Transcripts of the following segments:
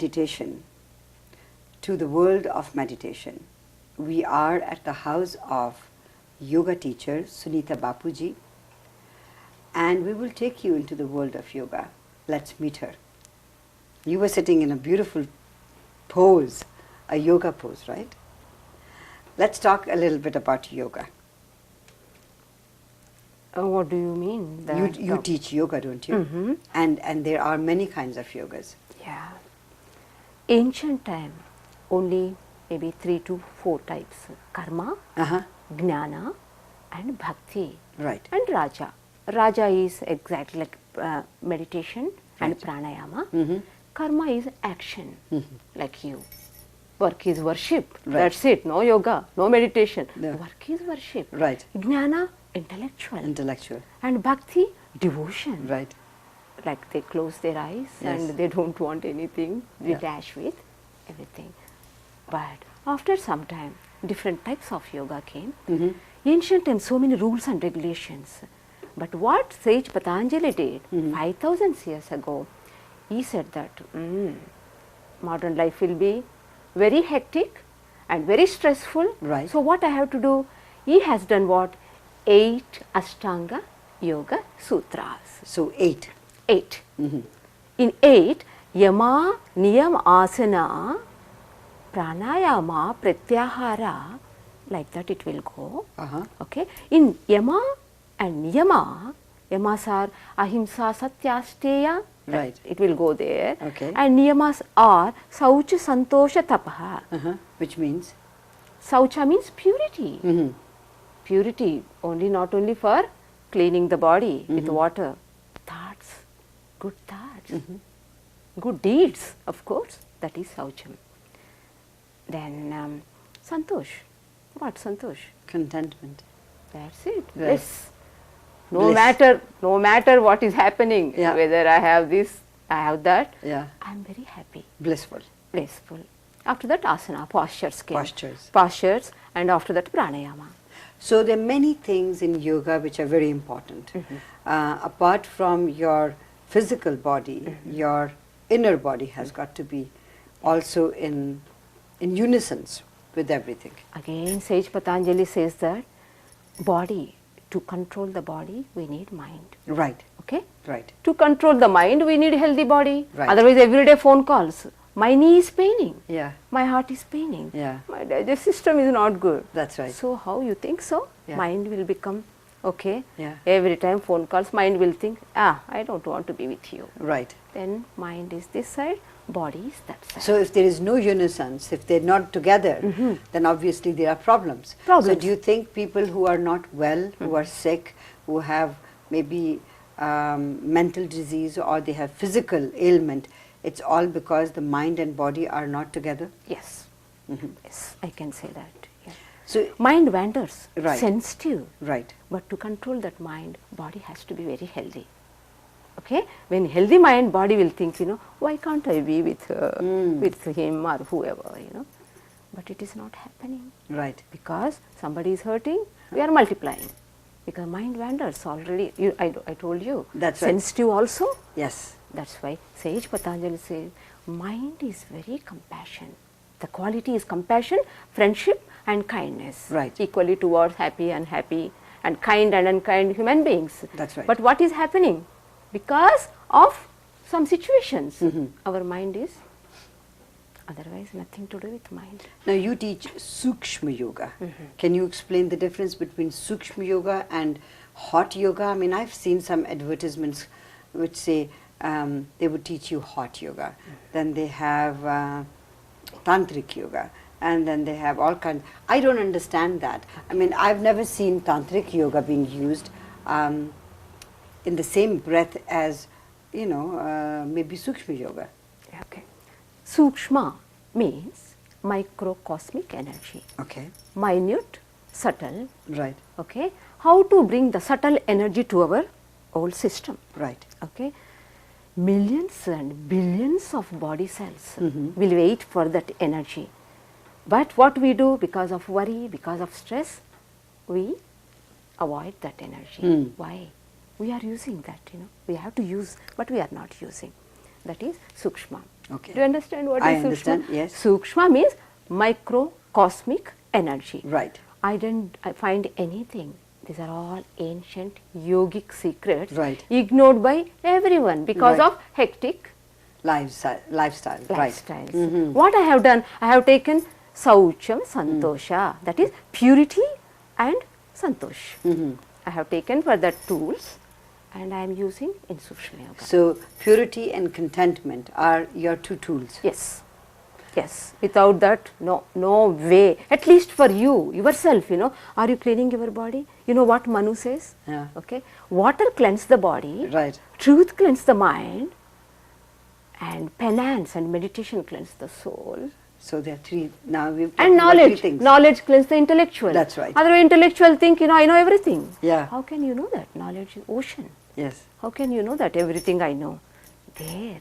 meditation to the world of meditation. We are at the house of yoga teacher Sunita Bapooji, and we will take you into the world of yoga. Let's meet her. You were sitting in a beautiful pose, a yoga pose, right? Let's talk a little bit about yoga. What do you mean? You teach yoga, don't you? Mm-hmm. And there are many kinds of yogas. Yeah. Ancient time, only maybe 3 to 4 types. Karma, Jnana and Bhakti. Right. And Raja. Raja is exactly like meditation and pranayama. Mm-hmm. Karma is action, like you. Work is worship. Right. That's it. No yoga, no meditation. No. Work is worship. Right. Jnana, intellectual. Intellectual. And Bhakti, devotion. Right. Like they close their eyes and they don't want anything, detached with everything. But after some time, different types of yoga came. Mm-hmm. Ancient times, so many rules and regulations. But what sage Patanjali did 5,000 years ago, he said that modern life will be very hectic and very stressful. Right. So what I have to do? He has done what? 8 Ashtanga Yoga Sutras. So 8. 8. Mm-hmm. In 8, Yama, Niyam, Asana, Pranayama, Pratyahara, like that it will go. Okay. In Yama and Niyama, Yamas are Ahimsa, Satya, Steya. Right. It will go there. Okay. And Niyamas are Saucha, Santosha, Tapaha. Which means? Saucha means purity. Mm-hmm. Purity only, not only for cleaning the body with water. Thoughts, good thoughts, good deeds, of course, that is Saucham. Then Santosh. What Santosh? Contentment. That's it. Right. Bliss. No matter what is happening, whether I have this, I have that, I am very happy. Blissful. Blissful. After that asana, postures came. Postures. Postures, and after that pranayama. So there are many things in yoga which are very important. Apart from your physical body, your inner body has got to be also in unison with everything. Again, Sage Patanjali says that body, to control the body, we need mind. Right. Okay? Right. To control the mind, we need healthy body. Right. Otherwise, everyday phone calls. My knee is paining. Yeah. My heart is paining. Yeah. My digestive system is not good. That's right. So, how you think so? Yeah. Mind will become, okay. Yeah. Every time phone calls, mind will think, I don't want to be with you. Right. Then mind is this side, body is that side. So if there is no unison, if they're not together, then obviously there are problems. So do you think people who are not well, who are sick, who have maybe mental disease or they have physical ailment, it's all because the mind and body are not together? Yes. Yes, I can say that. Yeah. So mind wanders, Right. sensitive. Right. But to control that mind, body has to be very healthy. Okay? When healthy mind, body will think, why can't I be with him or whoever, But it is not happening. Right. Because somebody is hurting, we are multiplying. Because mind wanders already. I told you. That's right. Sensitive also. Yes. That's why Sage Patanjali says, mind is very compassion. The quality is compassion, friendship and kindness. Right. Equally towards happy, unhappy and kind and unkind human beings. That's right. But what is happening? Because of some situations, our mind is, otherwise nothing to do with mind. Now you teach Sukshma Yoga. Can you explain the difference between Sukshma Yoga and Hot Yoga? I mean, I've seen some advertisements which say they would teach you Hot Yoga. Then they have Tantric Yoga. And then they have all kinds. I don't understand that. I mean, I've never seen Tantric Yoga being used in the same breath as, maybe Sukshma Yoga. Okay. Sukshma means microcosmic energy. Okay. Minute, subtle. Right. Okay. How to bring the subtle energy to our whole system. Right. Okay. Millions and billions of body cells will wait for that energy. But what we do, because of worry, because of stress, we avoid that energy. Why? We are using that, we have to use, but we are not using. That is Sukshma. Okay. Do you understand what I is Sukshma? understand, yes. Sukshma means microcosmic energy. Right. I didn't find anything. These are all ancient yogic secrets Right. ignored by everyone because Right. of hectic Lifestyle. Right. lifestyles. What I have done, I have taken Saucham Santosha, that is purity and Santosh. I have taken for the tools and I am using in Sukshma Yoga. So purity and contentment are your two tools. Yes, yes. Without that, no way. At least for you, yourself, are you cleaning your body? You know what Manu says? Yeah. Okay. Water cleanse the body. Right. Truth cleanse the mind. And penance and meditation cleanse the soul. So there are three. Now we've talked And about three knowledge. things. Knowledge cleanse the intellectual. That's right. Otherwise, intellectual think, I know everything. Yeah. How can you know that? Knowledge is ocean. Yes. How can you know that everything I know? There.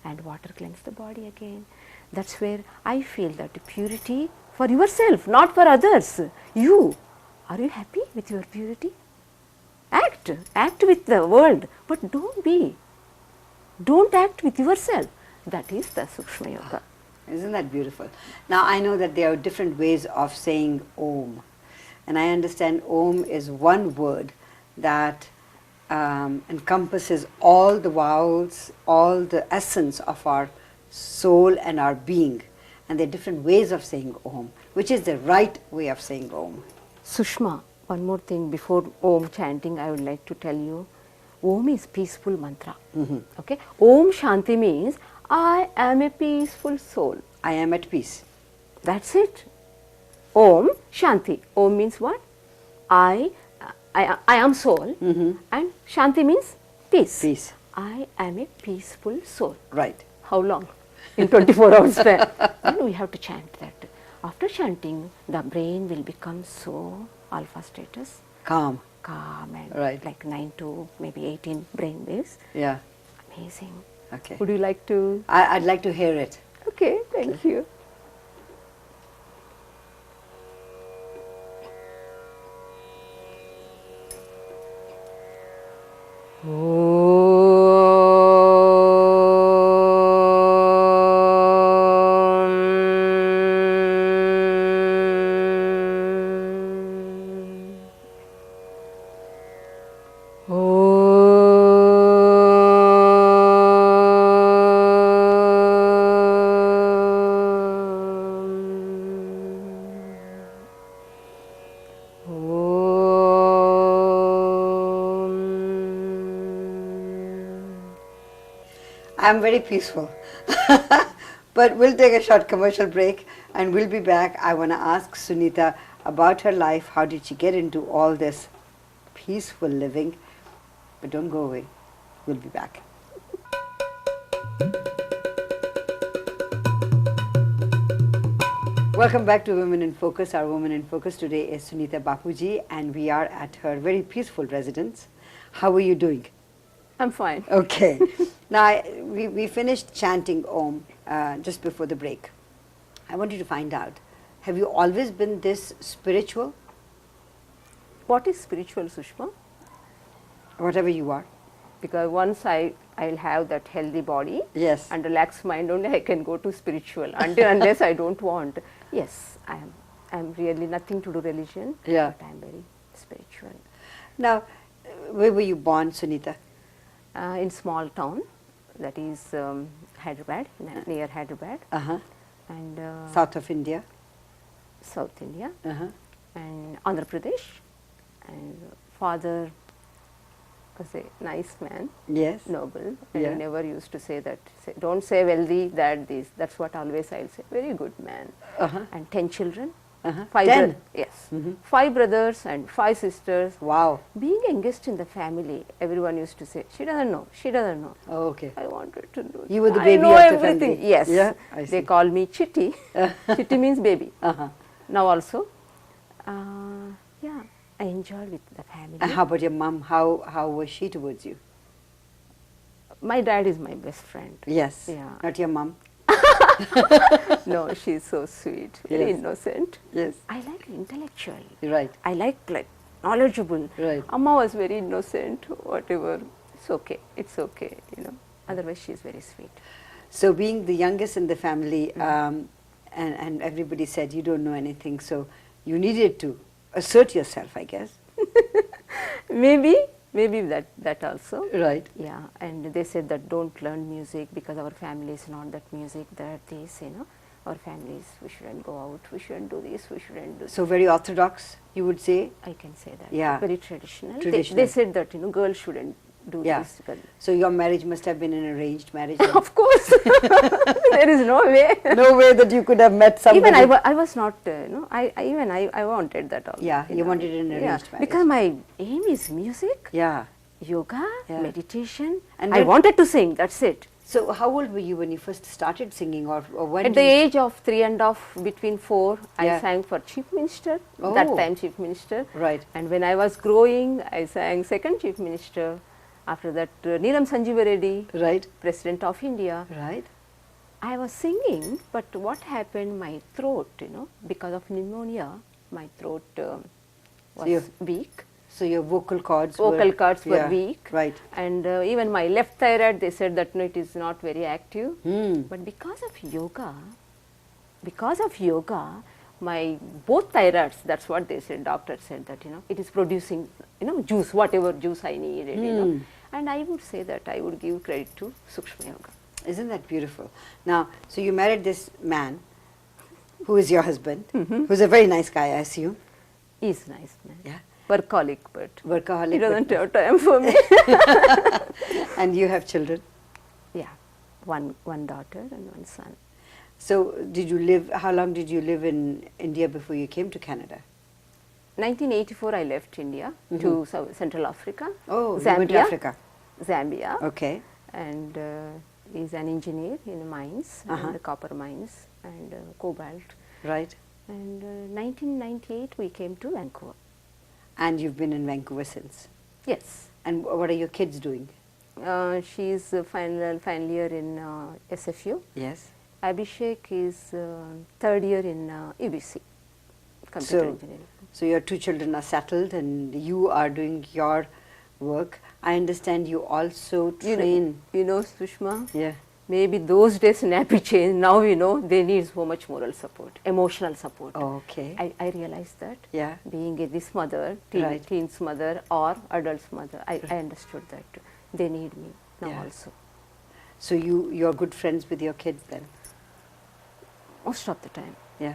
And water cleanse the body again. That's where I feel that purity for yourself, not for others. You. Are you happy with your purity? Act. Act with the world. But don't act with yourself. That is the Sukshma Yoga. Isn't that beautiful? Now I know that there are different ways of saying Om. And I understand Om is one word that encompasses all the vowels, all the essence of our soul and our being. And there are different ways of saying Om. Which is the right way of saying Om? Sushma, one more thing before Om chanting I would like to tell you. Om is peaceful mantra. Okay. Om Shanti means I am a peaceful soul. I am at peace. That's it. Om Shanti. Om means what? I am soul. And Shanti means peace. Peace. I am a peaceful soul. Right. How long? In 24 hours span. Then we have to chant that. After chanting, the brain will become so alpha status. Calm. Calm and Right. like 9 to maybe 18 brain waves. Yeah. Amazing. Okay. Would you like to? I'd like to hear it. Okay, thank you. I'm very peaceful. But we'll take a short commercial break and we'll be back. I want to ask Sunita about her life. How did she get into all this peaceful living? But don't go away. We'll be back. Welcome back to Women in Focus. Our Woman in Focus today is Sunita Bapooji and we are at her very peaceful residence. How are you doing? I'm fine. Okay. Now, we finished chanting Om just before the break. I want you to find out, have you always been this spiritual? What is spiritual, Sushma? Whatever you are. Because once I'll have that healthy body Yes. and relaxed mind only I can go to spiritual. Unless I don't want. Yes, I'm really nothing to do religion. Yeah. But I'm very spiritual. Now, where were you born, Sunita? In small town, that is Hyderabad, near Hyderabad, Uh-huh. and South of India. South India, Uh-huh. and Andhra Pradesh. And father was a nice man, Yes. noble, and Yeah. he never used to say that. Don't say wealthy, that, this. That's what always I'll say. Very good man. Uh-huh. And 10 children. Uh-huh. 5 10? yes. Mhm. 5 brothers and 5 sisters. Wow. Being youngest in the family, everyone used to say, she doesn't know, she doesn't know. Oh, okay. I wanted to know. You were the I baby know of the everything. family. Yes. Yeah, I They see. call me Chitti. Chitti means baby. Uh-huh. Now also, yeah, I enjoyed with the family. And how about your mom? How was she towards you? My dad is my best friend. Yes. Yeah. Not your mom? No, she's so sweet, very Yes. innocent. Yes. I like intellectual. Right. I like knowledgeable. Right. Amma was very innocent, whatever. It's okay, you know. Otherwise, she's very sweet. So being the youngest in the family, and everybody said you don't know anything, so you needed to assert yourself, I guess. Maybe that also. Right. Yeah, and they said that don't learn music because our family is not that music, that this, our families, we shouldn't go out, we shouldn't do this, we shouldn't do. So very orthodox, you would say? I can say that. Yeah. Very traditional. Traditional. They said that, girls shouldn't do this. So your marriage must have been an arranged marriage. Of course. There is no way. No way that you could have met somebody. Even I was not, I wanted that also. Yeah, you wanted an arranged marriage. Because my aim is music, Yeah. yoga, meditation, And I wanted to sing, that's it. So how old were you when you first started singing, or when? At the age of 3.5, between 4, Yeah. I sang for Chief Minister, Oh. that time Chief Minister. Right. And when I was growing, I sang second Chief Minister. After that, Neelam Sanjeeva Reddy, Right. President of India. Right. I was singing, but what happened, my throat, because of pneumonia, my throat was weak. So your vocal cords Vocal were, cords were weak. Right. And even my left thyroid, they said that no, it is not very active. Mm. But because of yoga, my both thyroids, that's what they said, doctor said that, it is producing, juice, whatever juice I needed, And I would say that I would give credit to Sukshma Yoga. Isn't that beautiful? Now, so you married this man who is your husband, who's a very nice guy, I assume. He's nice, man. Yeah. Workaholic, but Workaholic. he doesn't have time for me. And you have children. Yeah, one daughter and one son. So how long did you live in India before you came to Canada? 1984 I left India to Central Africa. Oh, Zambia. you went to Africa. Zambia. Okay. And he's an engineer in mines, and copper mines and cobalt. Right. And 1998 we came to Vancouver. And you've been in Vancouver since. Yes. And what are your kids doing? She's final year in SFU. Yes. Abhishek is third year in UBC, computer engineering. So your two children are settled and you are doing your work. I understand you also train. Sushma, Yeah. maybe those days nappy change, now they need so much moral support, emotional support. Okay. I realized that. Yeah. Being this mother, Right. teen's mother or adult's mother, I understood that they need me now also. So you're good friends with your kids then? Most of the time. Yeah.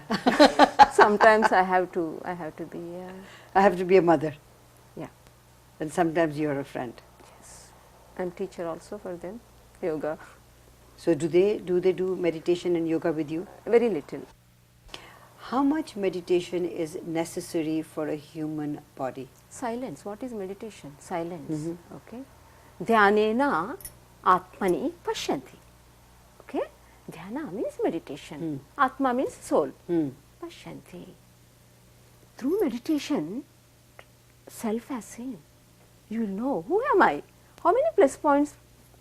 Sometimes I have to be. I have to be a mother. Yeah. And sometimes you're a friend. Yes. And teacher also for them, yoga. So do they do meditation and yoga with you? Very little. How much meditation is necessary for a human body? Silence. What is meditation? Silence. Okay. Dhyanena atmani pashyanti. Okay. Dhyana means meditation. Atma means soul. Pashyanti. Through meditation, self has seen. You will know who am I, how many plus points,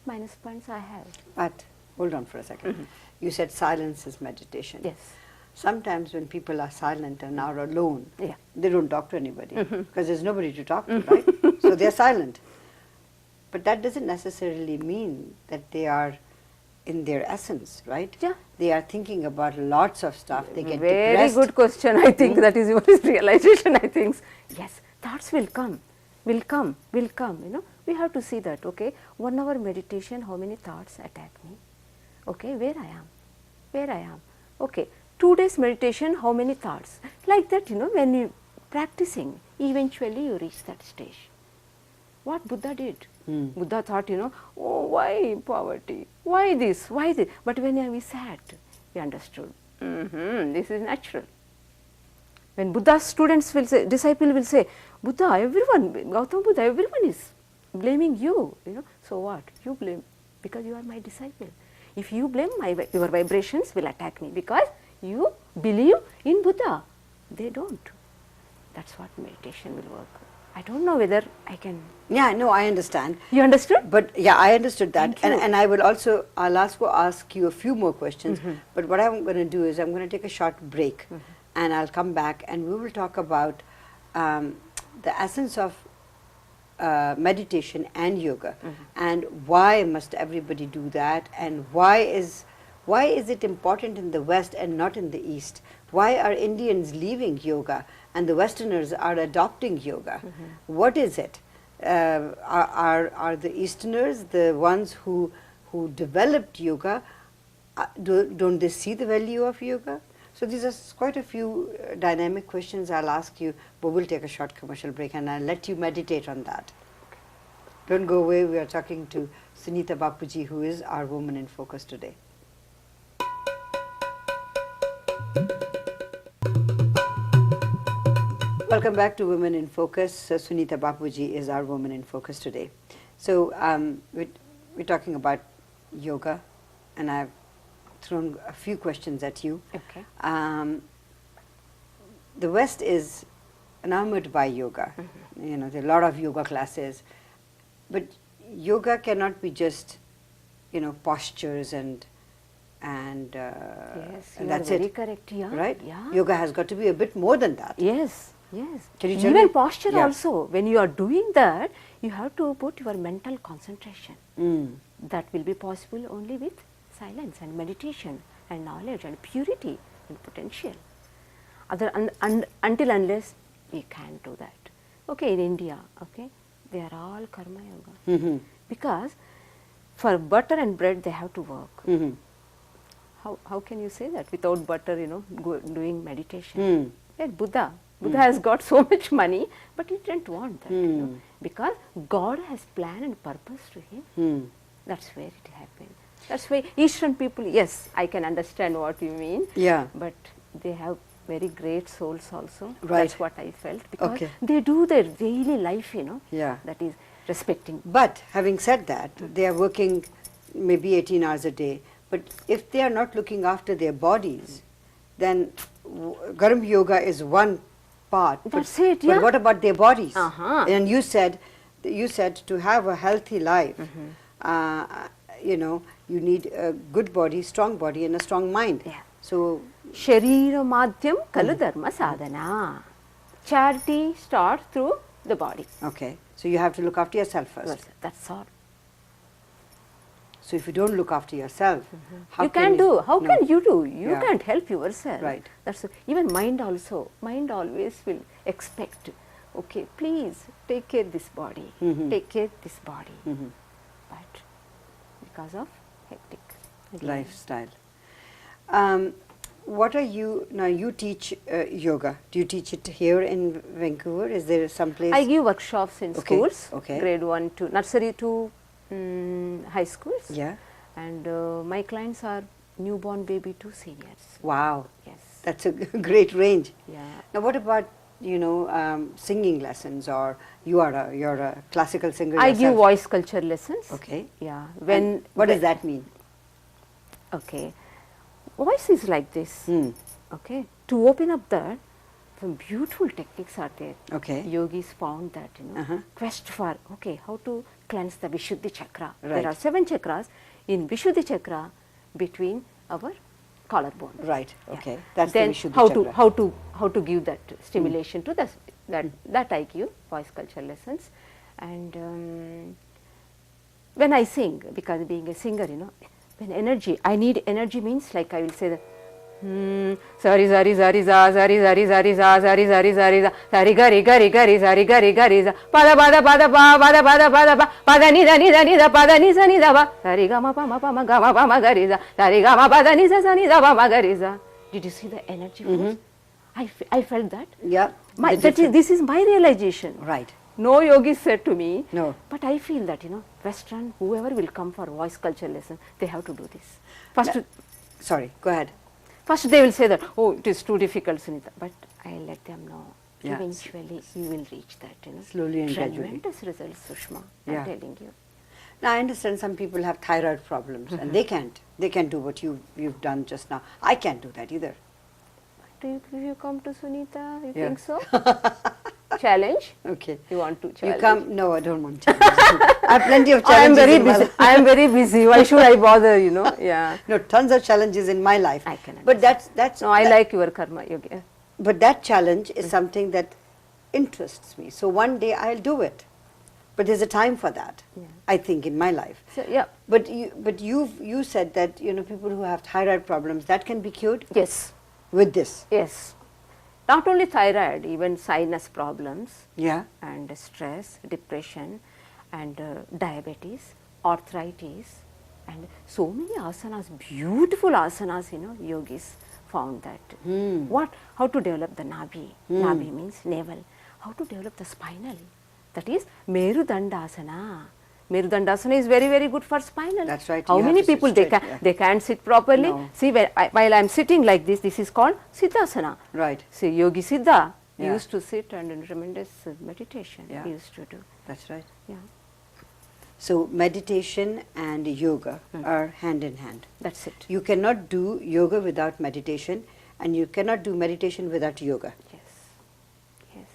minus points I have. But hold on for a second. You said silence is meditation. Yes. Sometimes when people are silent and are alone, Yeah. they don't talk to anybody because there's nobody to talk to, right? So they're silent. But that doesn't necessarily mean that they are in their essence, right? Yeah. They are thinking about lots of stuff. They get Very depressed. good question. I think that is your realization. I think yes, thoughts will come. We have to see that. Okay, 1 hour meditation. How many thoughts attack me? Okay, where I am. Okay, 2 days meditation. How many thoughts? Like that. When you practicing, eventually you reach that stage. What Buddha did. Buddha thought, oh, why poverty? Why this? Why this? But when we sat, we understood. This is natural. When Buddha's students will say, disciple will say, Buddha, everyone, Gautama Buddha, everyone is blaming you. So what? You blame because you are my disciple. If you blame, your vibrations will attack me because you believe in Buddha. They don't. That's what meditation will work. I don't know whether I can. Yeah, no, I understand. You understood? But yeah, I understood that. Thank you. And I will also, I'll ask you a few more questions. But what I'm going to do is I'm going to take a short break and I'll come back and we will talk about the essence of meditation and yoga, and why must everybody do that, and why is it important in the West and not in the East? Why are Indians leaving yoga and the Westerners are adopting yoga? What is it? Are the Easterners the ones who developed yoga? Don't they see the value of yoga? So these are quite a few dynamic questions I'll ask you, but we'll take a short commercial break and I'll let you meditate on that. Don't go away, we are talking to Sunita Bapooji, who is our Woman in Focus today. Welcome back to Women in Focus. Sunita Bapooji is our Woman in Focus today. So we're talking about yoga, and I've thrown a few questions at you. Okay. The West is enamored by yoga. You know, there are a lot of yoga classes, but yoga cannot be just, you know, postures and Yes, you that's are very it. correct. Yeah. Right? Yeah. Yoga has got to be a bit more than that. Yes. Yes. Can you tell Even me? posture Yeah. also. When you are doing that, you have to put your mental concentration. That will be possible only with silence and meditation and knowledge and purity and potential. Until unless we can't do that. Okay, in India, okay, they are all karma yoga. Because for butter and bread they have to work. How can you say that without butter, you know, doing meditation? Like Buddha has got so much money, but he didn't want that, you know, because God has plan and purpose to him. That's where it happened. That's why Eastern people, yes, I can understand what you mean. Yeah. But they have very great souls also. Right. That's what I felt, because Okay. they do their daily life, you know. Yeah. That is respecting. But having said that, they are working maybe 18 hours a day. But if they are not looking after their bodies, then Garam Yoga is one part. That's but, it, yeah. But what about their bodies? Uh-huh. And you said to have a healthy life, you know, you need a good body, strong body, and a strong mind. Yeah. So, Sharira madhyam kalu dharma sadhana. Charity starts through the body. okay, so you have to look after yourself first. That's all. So if you don't look after yourself, how You can do. How no. can you do? You Yeah. can't help yourself. Right. That's even mind also. Mind always will expect. Okay, please take care this body. Take care this body. But because of hectic Lifestyle. What are you now? You teach yoga. Do you teach it here in Vancouver? Is there some place? I give workshops in Okay, schools, okay. grade 1 to nursery to high schools. Yeah. And my clients are newborn baby to seniors. Wow, Yes. that's a great range. Yeah. Now, what about singing lessons, or you're a classical singer I yourself? give voice culture lessons. Okay. Yeah. And what does that mean? Okay. Voice is like this. Okay. To open up that, some beautiful techniques are there. Okay. Yogis found that, you know, quest for, okay, how to cleanse the Vishuddhi chakra. Right. There are 7 chakras in Vishuddhi chakra between our collarbone. Right. Yeah. Okay. That's Then the Vishuddhi chakra. how to give that stimulation to that I give voice culture lessons. And when I sing, because being a singer, you know, when I need energy means, like I will say that sari sari sari za sari sari sari za sari sari sari za sari gari gari gari sari gari gari za pada pada pada pa pada pada pada pa pada ni da pada ni sa ni da ba sari ga ma pa ma gari za sari ga ma pada ni sa ni da ba ma gari za. Did you see the energy force? I felt that. Yeah. This is my realization. Right. No yogi said to me, No. but I feel that, you know, Western, whoever will come for voice culture lesson, they have to do this. First, Sorry. Go ahead. First they will say that, oh, it is too difficult, Sunita. But I let them know, Yeah. eventually you will reach that, you know. Slowly and gradually. Tremendous results, Sushma, Yeah. I'm telling you. Now I understand some people have thyroid problems and they can't do what you've done just now. I can't do that either. Do you come to Sunita? You Yeah. think so? Challenge? Okay. You want to challenge? You come? No, I don't want to. I have plenty of challenges. I am very busy. Why should I bother, you know? Yeah. No, tons of challenges in my life. I can But that's No, I like your karma yoga. But that challenge is something that interests me. So one day I'll do it. But there's a time for that, Yeah. I think, in my life. So, yeah. But you said that, you know, people who have thyroid problems, that can be cured Yes. with this. Yes. Not only thyroid, even sinus problems Yeah. and stress, depression and diabetes, arthritis and so many asanas, beautiful asanas, you know, yogis found that. How to develop the nabi. Nabi means navel. How to develop the spinal. That is Merudandasana. Merudandasana is very, very good for spinal. That's right. How You have many to sit people straight, they can't sit properly? No. See, while I am sitting like this is called Siddhasana. Right. See, Yogi Siddha Yeah. used to sit and in tremendous meditation Yeah. he used to do. That's right. Yeah, So meditation and yoga are hand in hand. that's it. You cannot do yoga without meditation, and you cannot do meditation without yoga. Yes, yes.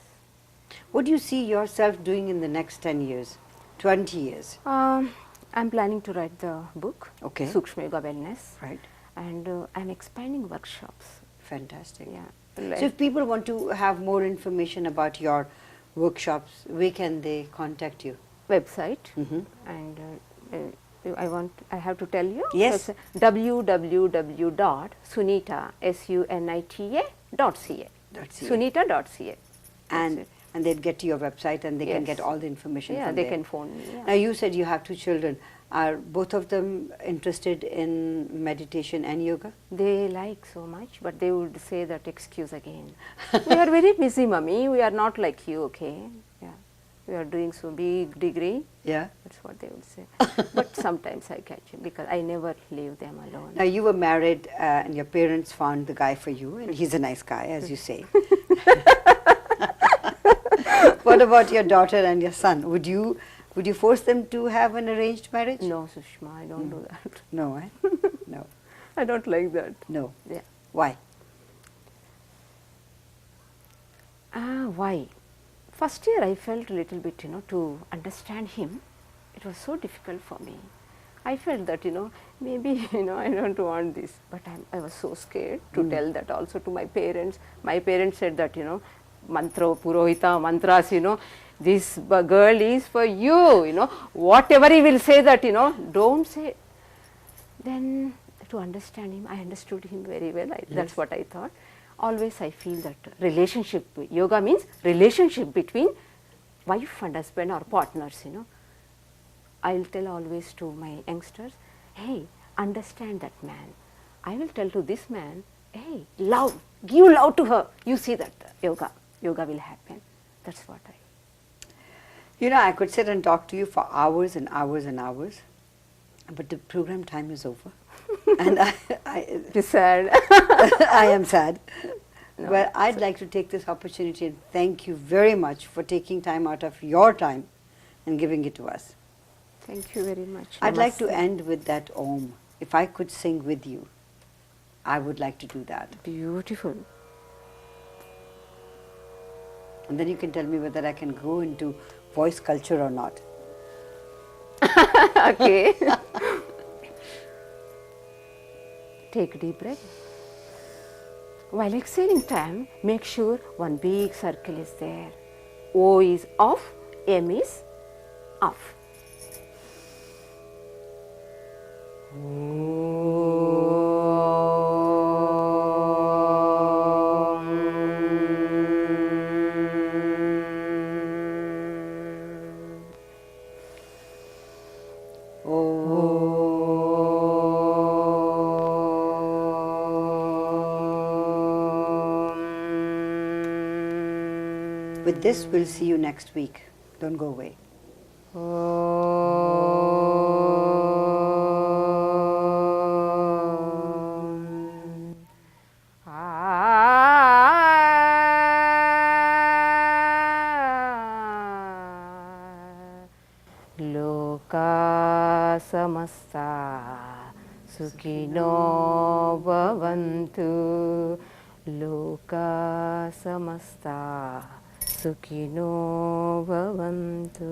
What do you see yourself doing in the next 10 years, 20 years? I'm planning to write the book, Okay. Sukshma Yoga Wellness, Right. and I'm expanding workshops. Fantastic. Yeah. So if people want to have more information about your workshops, where can they contact you? Website, Mhm. and I have to tell you. Yes. www.sunita.ca. Sunita.ca. And they'd get to your website and they can Yes. get all the information Yeah, from they there. can phone me. Yeah. Now you said you have 2 children. Are both of them interested in meditation and yoga? They like so much, but they would say that excuse again. We are very busy, mummy. We are not like you, okay? Yeah, we are doing so big degree. Yeah. That's what they would say. But sometimes I catch him because I never leave them alone. Now you were married and your parents found the guy for you, and he's a nice guy, as you say. What about your daughter and your son? Would you force them to have an arranged marriage? No, Sushma, I don't do that. No, eh? No. I don't like that. No. Yeah. Why? Why? First year I felt a little bit, to understand him. It was so difficult for me. I felt that, maybe, I don't want this. But I was so scared to tell that also to my parents. My parents said that, mantra, purohita, mantras, this girl is for you, whatever he will say that, don't say. Then to understand him, I understood him very well. That's what I thought. Always I feel that relationship, yoga means relationship between wife and husband or partners, I will tell always to my youngsters, hey, understand that man. I will tell to this man, hey, love, give love to her. You see that yoga will happen. That's what I could sit and talk to you for hours and hours and hours, but the program time is over. And it is sad. I am sad. No, Well, I'd like to take this opportunity and thank you very much for taking time out of your time and giving it to us. Thank you very much. I'd like to Namaste. end with that Om. If I could sing with you, I would like to do that. Beautiful. And then you can tell me whether I can go into voice culture or not. Okay. Take a deep breath. While exhaling time, make sure one big circle is there. O is off, M is off. With this, we'll see you next week. Don't go away. Loka samasta sukhino bhavantu. Loka samasta sukhino bhavantu.